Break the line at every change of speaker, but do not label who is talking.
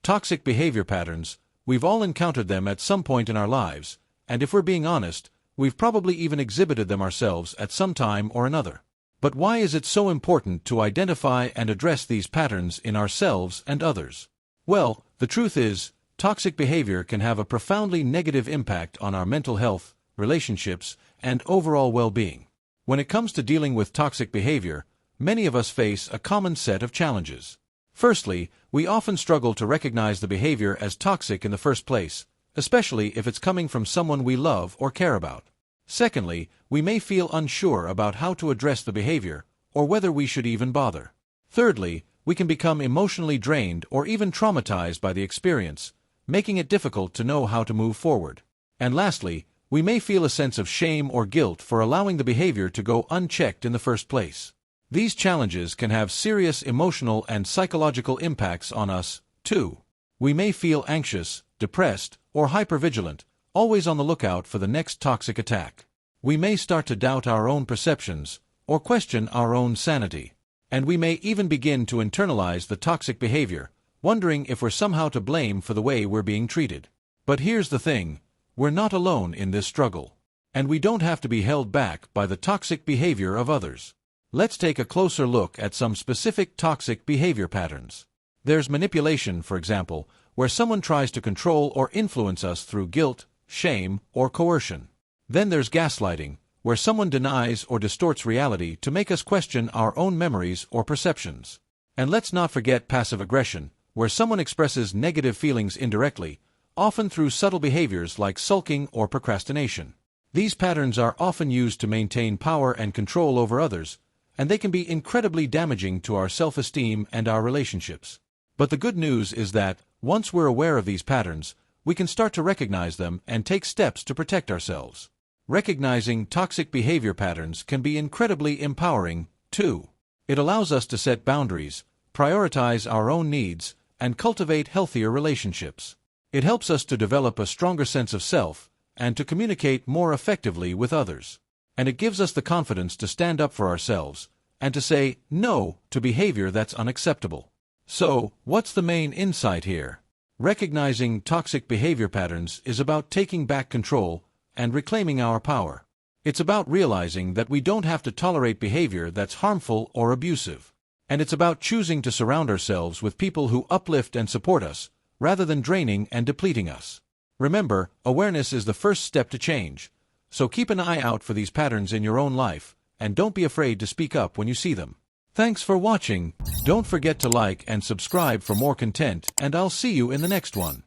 Toxic behavior patterns, we've all encountered them at some point in our lives, and if we're being honest, we've probably even exhibited them ourselves at some time or another. But why is it so important to identify and address these patterns in ourselves and others? Well, the truth is, toxic behavior can have a profoundly negative impact on our mental health, relationships, and overall well-being. When it comes to dealing with toxic behavior, many of us face a common set of challenges. Firstly, we often struggle to recognize the behavior as toxic in the first place, especially if it's coming from someone we love or care about. Secondly, we may feel unsure about how to address the behavior, or whether we should even bother. Thirdly, we can become emotionally drained or even traumatized by the experience, making it difficult to know how to move forward. And lastly, we may feel a sense of shame or guilt for allowing the behavior to go unchecked in the first place. These challenges can have serious emotional and psychological impacts on us, too. We may feel anxious, depressed, or hypervigilant, always on the lookout for the next toxic attack. We may start to doubt our own perceptions, or question our own sanity. And we may even begin to internalize the toxic behavior, wondering if we're somehow to blame for the way we're being treated. But here's the thing, we're not alone in this struggle. And we don't have to be held back by the toxic behavior of others. Let's take a closer look at some specific toxic behavior patterns. There's manipulation, for example, where someone tries to control or influence us through guilt, shame, or coercion. Then there's gaslighting, where someone denies or distorts reality to make us question our own memories or perceptions. And let's not forget passive aggression, where someone expresses negative feelings indirectly, often through subtle behaviors like sulking or procrastination. These patterns are often used to maintain power and control over others, and they can be incredibly damaging to our self-esteem and our relationships. But the good news is that, once we're aware of these patterns, we can start to recognize them and take steps to protect ourselves. Recognizing toxic behavior patterns can be incredibly empowering, too. It allows us to set boundaries, prioritize our own needs, and cultivate healthier relationships. It helps us to develop a stronger sense of self, and to communicate more effectively with others. And it gives us the confidence to stand up for ourselves, and to say no to behavior that's unacceptable. So, what's the main insight here? Recognizing toxic behavior patterns is about taking back control and reclaiming our power. It's about realizing that we don't have to tolerate behavior that's harmful or abusive. And it's about choosing to surround ourselves with people who uplift and support us, rather than draining and depleting us. Remember, awareness is the first step to change. So keep an eye out for these patterns in your own life, and don't be afraid to speak up when you see them. Thanks for watching. Don't forget to like and subscribe for more content, and I'll see you in the next one.